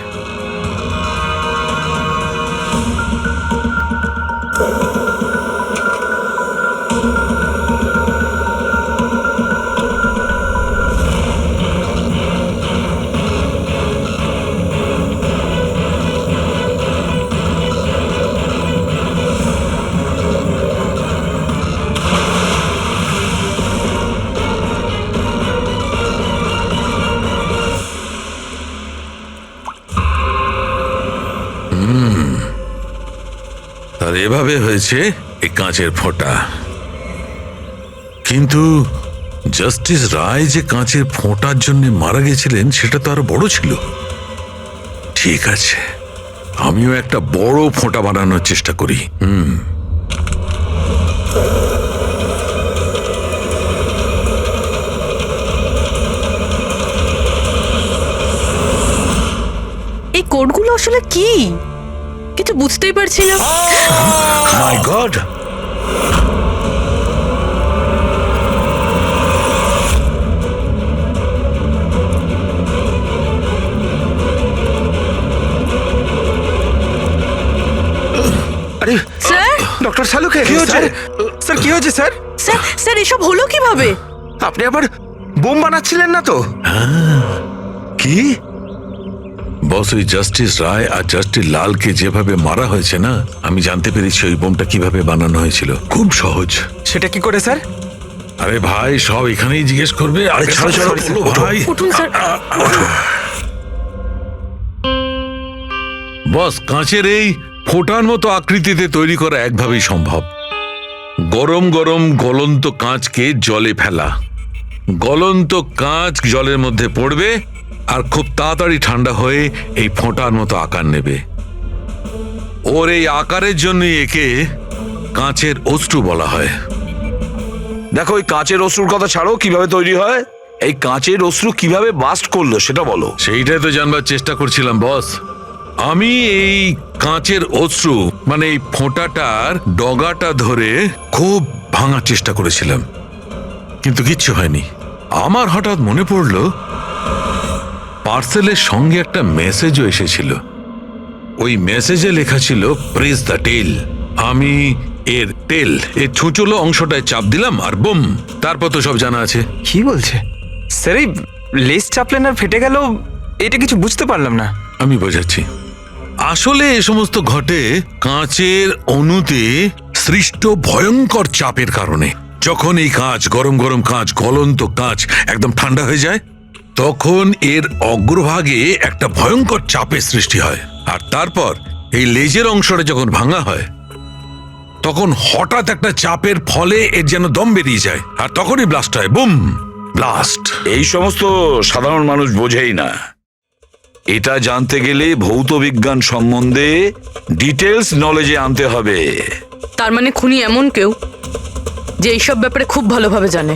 Speaker 8: আর এভাবে হয়েছে এই কাঁচের ফোঁটা। কিন্তু জাস্টিস রায় যে কাঁচের ফোঁটার জন্য মারা গেছিলেন সেটা তো আরো বড় ছিল। ঠিক আছে, আমিও একটা বড় ফোঁটা বানানোর চেষ্টা করি।
Speaker 10: এই কোডগুলো আসলে কি কিছু বুঝতেই পারছি না।
Speaker 9: মাই গড,
Speaker 13: আরে
Speaker 10: স্যার
Speaker 13: ডক্টর শালুকে
Speaker 6: কি হয়েছে স্যার? কি হয়েছে স্যার?
Speaker 10: স্যার স্যার এসব হলো কিভাবে?
Speaker 13: আপনি আবার বোম বানাচ্ছিলেন না তো?
Speaker 8: কি বস, ওই জাস্টিস রায় আর জাস্টিস লালকে যেভাবে মারা হয়েছে না, আমি জানতে পেরেছি ওই বোমটা কিভাবে বানানো হয়েছিল। খুব সহজ।
Speaker 11: সেটা কি করে স্যার?
Speaker 8: আরে ভাই, সব এখানেই জিজ্ঞেস করবে। আরে ছাড়ো ছাড়ো, বলো ভাই।
Speaker 10: উঠুন স্যার।
Speaker 8: বস, কাঁচের এই ফোঁটার মতো আকৃতিতে তৈরি করা একভাবেই সম্ভব। গরম গরম গলন্ত কাঁচকে জলে ফেলা, গলন্ত কাঁচ জলের মধ্যে পড়বে আর খুব তাড়াতাড়ি ঠান্ডা হয়ে এই ফোঁটার মতো আকার নেবে। ওর এই আকারের জন্যই একে কাঁচের অশ্রু বলা হয়।
Speaker 9: দেখো ওই কাঁচের অশ্রুর কথা ছাড়ো, কিভাবে তৈরি হয়? এই কাঁচের অশ্রু কিভাবে বাস্ট করলো সেটা বলো।
Speaker 8: সেইটাই তো জানবার চেষ্টা করছিলাম বস। আমি এই কাঁচের অশ্রু মানে এই ফোঁটাটার ডগাটা ধরে খুব ভাঙার চেষ্টা করেছিলাম, কিন্তু কিচ্ছু হয়নি। আমার হঠাৎ মনে পড়লো পার্সেলের সঙ্গে একটা মেসেজও এসেছিল। ওই মেসেজে লেখা ছিল প্রেস দ্য টেল। আমি এর টেল, এর ছুঁচলো অংশটায় চাপ দিলাম আর বুম, তারপর তো সব জানা আছে।
Speaker 11: কি বলছে স্যার? এই লেস চাপলেন আর ফেটে গেল, এটা কিছু বুঝতে পারলাম না।
Speaker 8: আমি বোঝাচ্ছি। আসলে এ সমস্ত ঘটে কাঁচের অণুতে সৃষ্ট ভয়ঙ্কর চাপের কারণে। যখন এই কাঁচ, গরম গরম কাঁচ, গলন্ত কাঁচ একদম ঠান্ডা হয়ে যায়, তখন এর অগ্রভাগে একটা ভয়ঙ্কর চাপের সৃষ্টি হয়। আর তারপর এই লেজের অংশটা যখন ভাঙা হয়, তখন হঠাৎ একটা চাপের ফলে এর যেন দম বেরিয়ে যায়, আর তখনই ব্লাস্ট হয়। Broom, blast.
Speaker 9: এই সমস্ত সাধারণ মানুষ বোঝেই না। এটা জানতে গেলে ভৌত বিজ্ঞান সম্বন্ধে ডিটেলস নলেজে আনতে হবে।
Speaker 10: তার মানে খুনি এমন কেউ যে এইসব ব্যাপারে খুব ভালোভাবে জানে।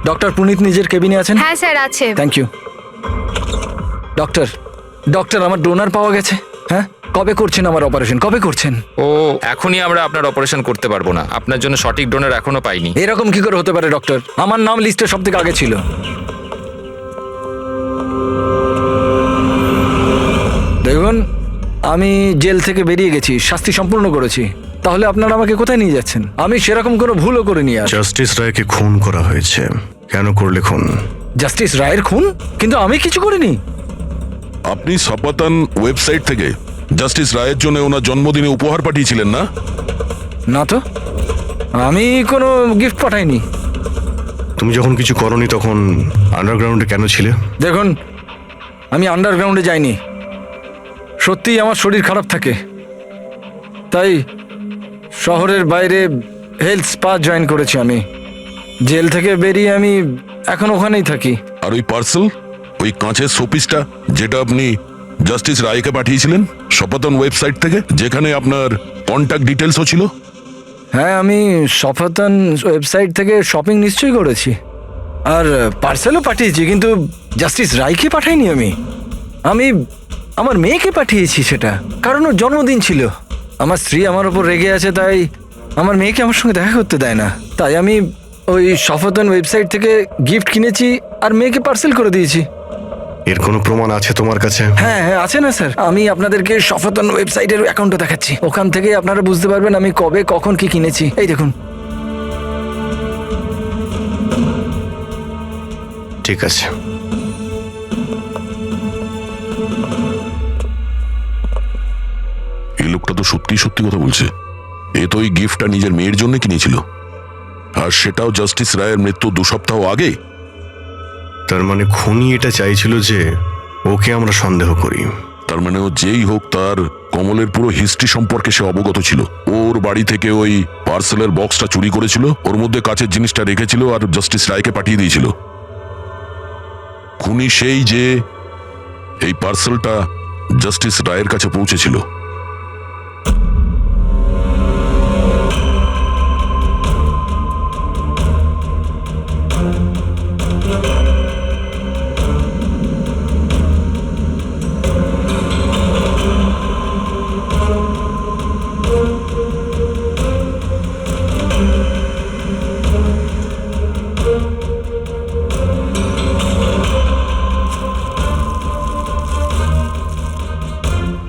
Speaker 2: ডক্টর পুনিত নিজের কেবিনে আছেন?
Speaker 3: হ্যাঁ স্যার আছে।
Speaker 2: Thank you. ডক্টর, ডক্টর আমার ডোনার পাওয়া গেছে। হ্যাঁ, কবে করছেন আমার অপারেশন? কবে করছেন?
Speaker 1: ও এখনই আমরা আপনার অপারেশন করতে পারবো না, আপনার জন্য সঠিক ডোনার এখনো পাইনি।
Speaker 2: এরকম কি করে হতে পারে ডক্টর? আমার নাম লিস্টে সব থেকে আগে ছিল। দেখুন, আমি জেল থেকে বেরিয়ে গেছি, শাস্তি সম্পূর্ণ করেছি। তাহলে আপনারা আমাকে কোথায় নিয়ে যাচ্ছেন? আমি সেরকম কোনো ভুলও করিনি। আর
Speaker 7: জাস্টিস রায়কে খুন করা হয়েছে। কেন করলে খুন?
Speaker 2: জাস্টিস রায়ের খুন? কিন্তু আমি কিছু করিনি।
Speaker 5: আপনি সপাতান ওয়েবসাইট থেকে জাস্টিস রায়ের জন্য ওনার জন্মদিনে উপহার পাঠিয়েছিলেন না?
Speaker 2: না তো, আমি কোনো গিফট পাঠাইনি।
Speaker 7: তুমি যখন কিছু করনি তখন আন্ডারগ্রাউন্ডে কেন ছিলে?
Speaker 2: দেখুন, আমি আন্ডারগ্রাউন্ডে যাইনি। সত্যিই আমার শরীর খারাপ থাকে, তাই শহরের বাইরে হেলথ স্পা জয়েন করেছি আমি। জেল থেকে বেরিয়ে আমি এখন ওখানেই থাকি।
Speaker 5: আর ওই পার্সেল, ওই কাঁচের শোপিসটা যেটা আপনি জাস্টিস রায়কে পাঠিয়েছিলেন সপাতন ওয়েবসাইট থেকে, যেখানে আপনার কন্ট্যাক্ট ডিটেলসও ছিল?
Speaker 2: হ্যাঁ, আমি সফাতন ওয়েবসাইট থেকে শপিং নিশ্চয়ই করেছি, আর পার্সেলও পাঠিয়েছি, কিন্তু জাস্টিস রায়কে পাঠাইনি। আমি আমার মেয়েকে পাঠিয়েছি সেটা, কারণ ওর জন্মদিন ছিল। আমার স্ত্রী আমার ওপর রেগে আছে, তাই আমার মেয়েকে আমার সঙ্গে দেখা করতে দেয় না। তাই আমি ওই সফাতন ওয়েবসাইট থেকে গিফট কিনেছি আর মেয়েকে পার্সেল করে দিয়েছি।
Speaker 7: এর কোনো প্রমাণ আছে তোমার কাছে?
Speaker 2: হ্যাঁ হ্যাঁ, আছে না স্যার। আমি আপনাদেরকে সফাতন ওয়েবসাইটের অ্যাকাউন্টটা দেখাচ্ছি, ওখান থেকেই আপনারা বুঝতে পারবেন আমি কবে কখন কি কিনেছি। এই দেখুন।
Speaker 7: ঠিক আছে।
Speaker 5: এই লোকটা তো সত্যি সত্যি কথা বলছে। এ তো ওই গিফটটা নিজের মেয়ের জন্য কিনেছিল, আর সেটাও জাস্টিস রায়ের মৃত্যু 2 সপ্তাহ আগে।
Speaker 7: তার মানে খুনি এটা চাইছিল যে ওকে আমরা সন্দেহ করি।
Speaker 5: তার মানে ও যেই হোক, তার কমলের পুরো হিস্ট্রি সম্পর্কে সে অবগত ছিল। ওর বাড়ি থেকে ওই পার্সেলের বক্সটা চুরি করেছিল, ওর মধ্যে কাচের জিনিসটা রেখেছিল আর জাস্টিস রায়কে পাঠিয়ে দিয়েছিল। খুনি সেই যে এই পার্সেলটা জাস্টিস রায়ের কাছে পৌঁছেছিল।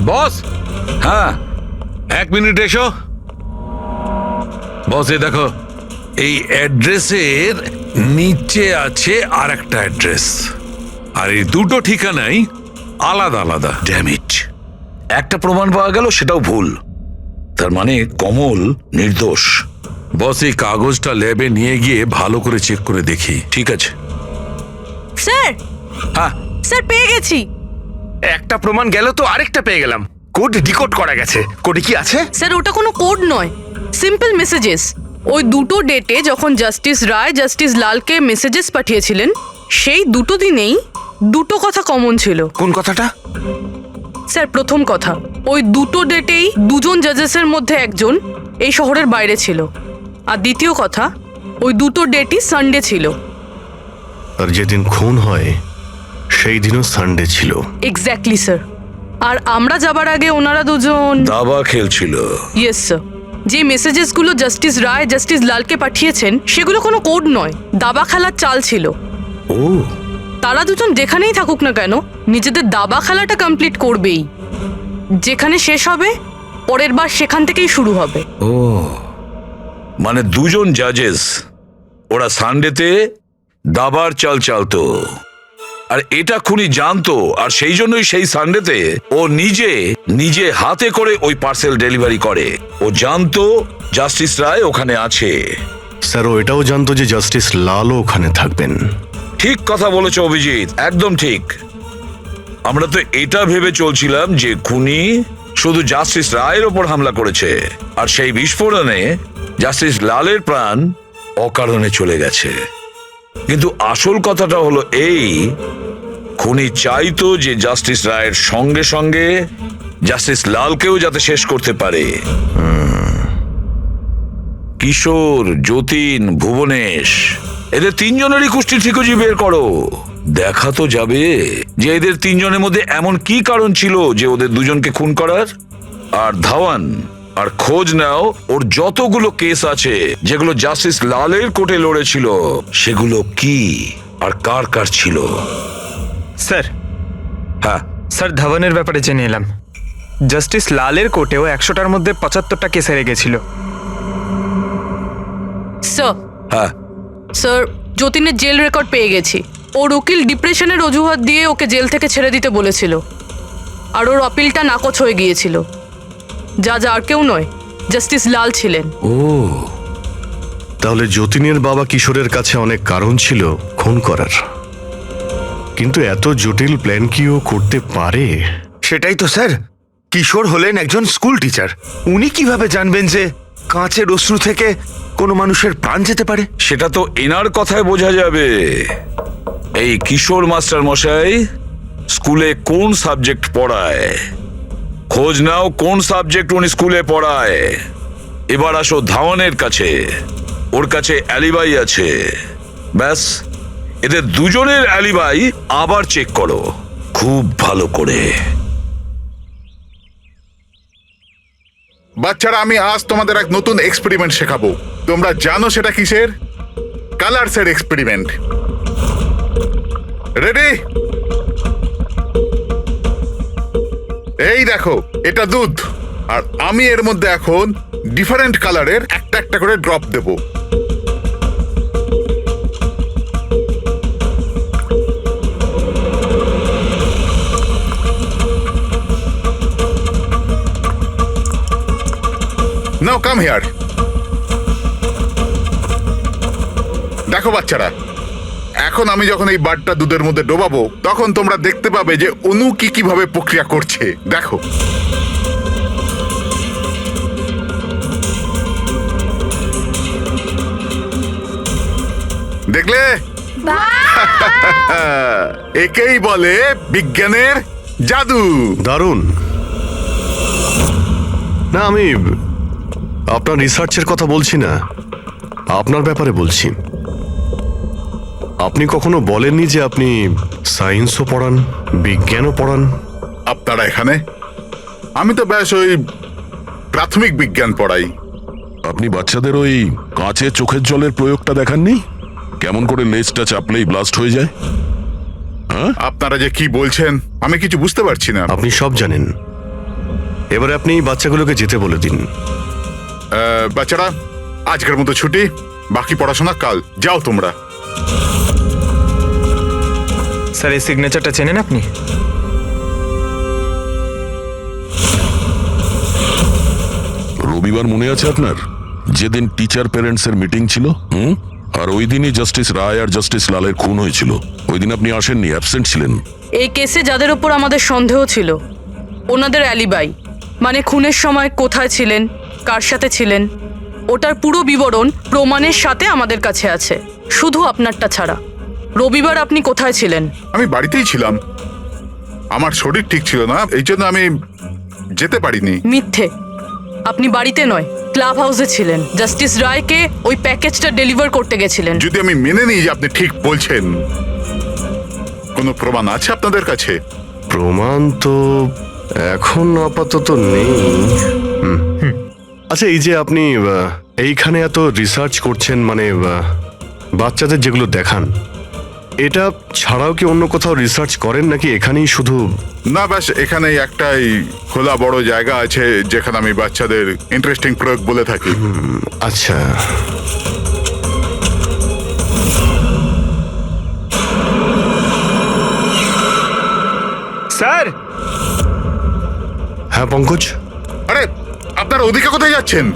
Speaker 8: বস,
Speaker 9: হ্যাঁ,
Speaker 8: 1 মিনিট এসো। বস, এই দেখো, এই অ্যাড্রেসের নিচে আছে আর একটা অ্যাড্রেস, আর এই দুটো ঠিকানাই আলাদা আলাদা।
Speaker 9: ড্যামিট, একটা প্রমাণ পাওয়া গেল, সেটাও ভুল। তার মানে কমল নির্দোষ।
Speaker 8: বস, এই কাগজটা ল্যাবে নিয়ে গিয়ে ভালো করে চেক করে দেখি।
Speaker 9: ঠিক আছে।
Speaker 10: স্যার,
Speaker 9: হ্যাঁ,
Speaker 10: স্যার পেয়ে গেছি।
Speaker 13: একটা প্রমাণ গেল তো আরেকটা পেয়ে গেলাম। কোড ডিকোড করা গেছে। কোডে কি আছে?
Speaker 14: স্যার ওটা কোনো কোড নয়, সিম্পল মেসেজেস। ওই দুটো ডেটে যখন জাস্টিস রায় জাস্টিস লালকে মেসেজেস পাঠিয়েছিলেন, সেই দুটো দিনেই দুটো কথা কমন ছিল।
Speaker 13: কোন কথাটা?
Speaker 14: স্যার প্রথম কথা, ওই দুটো ডেটেই দুজন জাজেসের মধ্যে একজন এই শহরের বাইরে ছিল। আর দ্বিতীয় কথা, ওই দুটো ডেটই সানডে ছিল।
Speaker 7: আর যেদিন খুন হয় সেই দিনও সানডে ছিল।
Speaker 14: Exactly sir. আর আমরা যাবার আগে ওনারা দুজন
Speaker 9: দাবা খেলছিল।
Speaker 14: Yes sir. যে মেসেজেসগুলো জাস্টিস রায় জাস্টিস লালকে পাঠিয়েছেন সেগুলো কোনো কোড নয়, দাবা খেলার চাল ছিল।
Speaker 9: ও,
Speaker 14: তারা দুজন যেখানেই থাকুক না কেন নিজেদের দাবা খেলাটা কমপ্লিট করবেই। যেখানে শেষ হবে পরের বার সেখান থেকেই শুরু হবে।
Speaker 9: ও, মানে দুজন জাজেস, ওরা সানডেতে দাবার চাল চালতো, আর এটা খুনি জানতো, আর সেই জন্যই সেই সানডেতে ও নিজে হাতে করে ওই পার্সেল ডেলিভারি করে। ও জানতো জাস্টিস রায় ওখানে আছে।
Speaker 7: স্যার, ও এটাও জানতো যে জাস্টিস লালও ওখানে থাকবেন।
Speaker 9: ঠিক কথা বলেছো অভিজিৎ, একদম ঠিক। আমরা তো এটা ভেবে চলছিলাম যে খুনি শুধু জাস্টিস রায়ের ওপর হামলা করেছে, আর সেই বিস্ফোরণে জাস্টিস লালের প্রাণ অকারণে চলে গেছে। কিন্তু আসল কথাটা হলো এই, খুনি চাইতো যে জাস্টিস রায়ের সঙ্গে সঙ্গে জাস্টিস লালকেও যাতে শেষ করতে পারে। কিশোর, যতীন, ভুবনেশ, এদের তিনজনেরই কুষ্টি ঠিকুজি বের করো। দেখা তো যাবে যে এদের তিনজনের মধ্যে এমন কি কারণ ছিল যে ওদের দুজনকে খুন করার। আর ধাওয়ান, আর খোঁজ নাও ওর যতগুলো কেস আছে যেগুলো জাস্টিস লালের কোর্টে লড়েছিল, সেগুলো কি আর কার কার ছিল।
Speaker 11: স্যার,
Speaker 9: হ্যাঁ
Speaker 11: স্যার ধাওয়ানের ব্যাপারে জেনে এলাম। জাস্টিস লালের কোর্টেও 100টার মধ্যে 75টা কেস হেরে গেছিল।
Speaker 14: স্যার,
Speaker 9: হ্যাঁ,
Speaker 14: স্যার যতীনের জেল রেকর্ড পেয়ে গেছি। ওর উকিল ডিপ্রেশনের অজুহাত দিয়ে ওকে জেল থেকে ছেড়ে দিতে বলেছিল, আর ওর আপিলটা নাকচ হয়ে গিয়েছিল। যা আর কেউ নয়, জাস্টিস লাল ছিলেন।
Speaker 9: ও,
Speaker 7: তাহলে যতীনের বাবা কিশোরের কাছে অনেক কারণ ছিল খুন করার, কিন্তু এত জটিল প্ল্যান কি ও করতে পারে?
Speaker 13: সেটাই তো স্যার। কিশোর হলেন একজন স্কুল টিচার। উনি কিভাবে জানবেন যে কাঁচের অশ্রু থেকে কোনো মানুষের প্রাণ যেতে পারে?
Speaker 9: সেটা তো এনার কথায় বোঝা যাবে। এই কিশোর মাস্টার মশাই স্কুলে কোন সাবজেক্ট পড়ায়, খোঁজ নাও কোন সাবজেক্ট উনি স্কুলে পড়ায়। এবার আসো ধাওয়ানের কাছে, ওর কাছে অ্যালিবাই আছে। ব্যাস, এদের দুজনের অ্যালিবাই আবার চেক করো খুব ভালো করে।
Speaker 4: বাচ্চারা, আমি আজ তোমাদের এক নতুন এক্সপেরিমেন্ট শেখাবো। তোমরা জানো সেটা কিসের? কালারসের এক্সপেরিমেন্ট। রেডি? এই দেখো, এটা দুধ, আর আমি এর মধ্যে এখন ডিফারেন্ট কালারের একটা একটা করে drop Dev. Now come here. দেখো বাচ্চারা, এখন আমি যখন এই বারটা দুধের মধ্যে ডোবাবো তখন তোমরা দেখতে পাবে যে অনু কিভাবে প্রক্রিয়া করছে। দেখো, দেখলে? একেই বলে বিজ্ঞানের জাদু।
Speaker 7: দারুণ। না, আমি আপনার রিসার্চের কথা বলছি না, আপনার ব্যাপারে বলছি। আপনি কখনো বলেননি যে আপনি সায়েন্সও পড়ান, বিজ্ঞানও পড়ান?
Speaker 4: আপনারা এখানে? আমি তো ব্যাস ওই প্রাথমিক বিজ্ঞান পড়াই।
Speaker 5: আপনি বাচ্চাদের ওই কাঁচে চোখের জলের প্রয়োগটা দেখাননি? কেমন করে লেজটা চাপলেই ব্লাস্ট হয়ে যায়?
Speaker 4: আপনারা যে কি বলছেন আমি কিছু বুঝতে পারছি না।
Speaker 7: আপনি সব জানেন। এবারে আপনি বাচ্চাগুলোকে যেতে বলে দিন।
Speaker 4: বাচ্চারা, আজকের মতো ছুটি, বাকি পড়াশোনা কাল। যাও তোমরা।
Speaker 11: স্যার, এই সিগনেচারটা চেনেন আপনি?
Speaker 5: রবিবার মনে আছে আপনার, যেদিন টিচার প্যারেন্টসের মিটিং ছিল? আর ওই দিনই জাস্টিস রায় আর জাস্টিস লালের খুন হয়েছিল। ওই দিন আপনি আসেননি, অ্যাবসেন্ট ছিলেন।
Speaker 14: এই কেসে যাদের ওপর আমাদের সন্দেহ ছিল, ওনাদের অ্যালিবাই মানে খুনের সময় কোথায় ছিলেন, কার সাথে ছিলেন, ওটার পুরো বিবরণ প্রমাণের সাথে আমাদের কাছে আছে, শুধু আপনারটা ছাড়া। রবিবার আপনি কোথায় ছিলেন?
Speaker 4: আমি বাড়িতেই ছিলাম। আমার শরীর ঠিক ছিল না, এই জন্য আমি যেতে পারিনি।
Speaker 14: মিথ্যে। আপনি বাড়িতে নয়, ক্লাব হাউসে ছিলেন। জাস্টিস রায়কে ওই প্যাকেজটা ডেলিভার করতে গেছিলেন।
Speaker 4: যদি আমি মেনে নিই যে আপনি ঠিক বলছেন, কোনো প্রমাণ আছে আপনাদের কাছে?
Speaker 7: প্রমাণ তো এখন আপাতত নেই। আচ্ছা, এই যে আপনি এইখানে এত রিসার্চ করছেন, মানে বাচ্চাদের যেগুলো দেখান, এটা ছাড়াও কি অন্য কোথাও রিসার্চ করেন নাকি এখানেই শুধু?
Speaker 4: না, ব্যাস এখানেই একটাই খোলা বড় জায়গা আছে যেখানে আমি বাচ্চাদের ইন্টারেস্টিং প্রয়োগ বলে থাকি।
Speaker 7: আচ্ছা,
Speaker 11: স্যার।
Speaker 7: হ্যাঁ পঙ্কজ।
Speaker 4: আরে, আপনারা ওদিকে কোথায় যাচ্ছেন?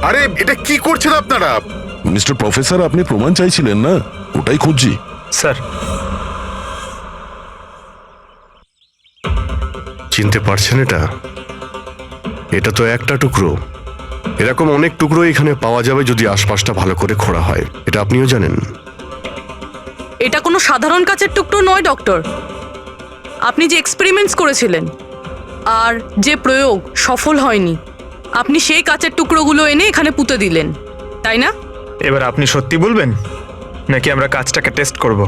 Speaker 4: আরে, এটা কি করছেন আপনারা?
Speaker 5: মিস্টার প্রফেসর, আপনি প্রমাণ চাইছিলেন না? ওটাই খুঁজছি।
Speaker 11: স্যার,
Speaker 7: চিনতে পারছেন এটা? এটা তো একটা টুকরো। এরকম অনেক টুকরো এখানে পাওয়া যাবে যদি আশপাশটা ভালো করে খোঁড়া হয়। এটা আপনিও জানেন।
Speaker 14: এটা কোনো সাধারণ কাচের টুকরো নয় ডক্টর। আপনি যে এক্সপেরিমেন্টস করেছিলেন আর যে প্রয়োগ সফল হয়নি, আপনি সেই কাচের টুকরোগুলো এনে এখানে পুঁতে দিলেন, তাই না?
Speaker 11: এবার আপনি সত্যি বলবেন নাকি আমরা কাজটাকে টেস্ট করব?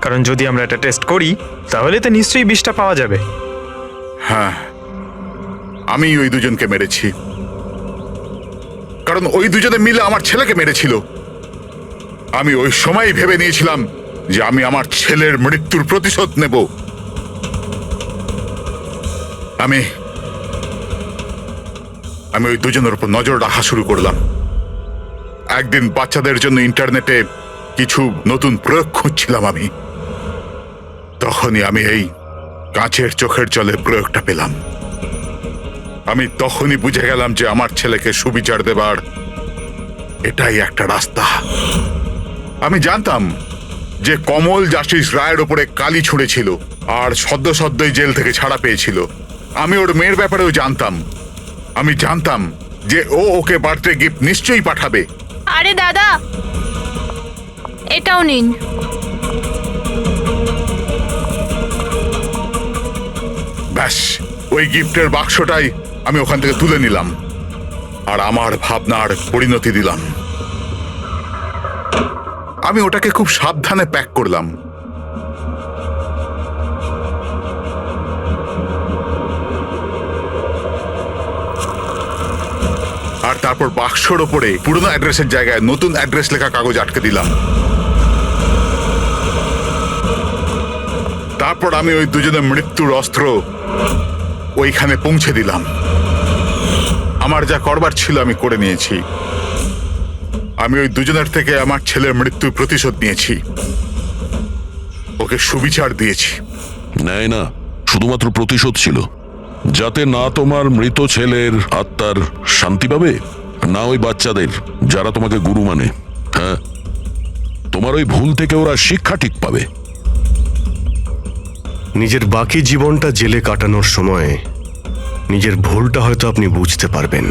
Speaker 11: কারণ যদি আমরা এটা টেস্ট করি তাহলে তো নিশ্চয়ই বিষটা পাওয়া যাবে।
Speaker 4: হ্যাঁ, আমি ওই দুজনকে মেরেছি, কারণ ওই দুজনে মিলে আমার ছেলেকে মেরেছিল। আমি ওই সময় ভেবে নিয়েছিলাম যে আমি আমার ছেলের মৃত্যুর প্রতিশোধ নেব। আমি ওই দুজনের উপর নজর রাখা শুরু করলাম। একদিন বাচ্চাদের জন্য ইন্টারনেটে কিছু নতুন প্রয়োগ খুঁজছিলাম আমি। তখনই আমি এই কাঁচের চোখের জলের প্রয়োগটা পেলাম। আমি তখনই বুঝে গেলাম যে আমার ছেলেকে সুবিচার দেবার এটাই একটা রাস্তা। আমি জানতাম যে কমল জাস্টিস রায়ের ওপরে কালি ছুঁড়েছিল আর সদ্যই জেল থেকে ছাড়া পেয়েছিল। আমি ওর মেয়ের ব্যাপারেও জানতাম। আমি জানতাম যে ওকে বার্থডে গিফট নিশ্চয়ই পাঠাবে।
Speaker 3: আরে দাদা, এটাও নিন।
Speaker 4: ব্যাস, ওই গিফটের বাক্সটাই আমি ওখান থেকে তুলে নিলাম আর আমার ভাবনার পরিণতি দিলাম। আমি ওটাকে খুব সাবধানে প্যাক করলাম। আর তারপর বাক্সর ওপরে পুরনো অ্যাড্রেসের জায়গায় নতুন অ্যাড্রেস লেখা কাগজ আটকে দিলাম। তারপর আমি ওই দুজনের মৃত্যুর অস্ত্র ওইখানে পৌঁছে দিলাম। আমার যা করবার ছিল আমি করে নিয়েছি। আমি ওই দুজনের থেকে আমার ছেলের মৃত্যুর প্রতিশোধ নিয়েছি, ওকে সুবিচার দিয়েছি।
Speaker 5: নেয় না, শুধুমাত্র প্রতিশোধ ছিল। যাতে না তোমার মৃত ছেলের আত্মার শান্তি পাবে, না ওই বাচ্চাদের যারা তোমাকে গুরু মানে। হ্যাঁ, তোমার ওই ভুল থেকে ওরা শিক্ষা ঠিক পাবে।
Speaker 7: নিজের বাকি জীবনটা জেলে কাটানোর সময় নিজের ভুলটা হয়তো আপনি বুঝতে পারবেন।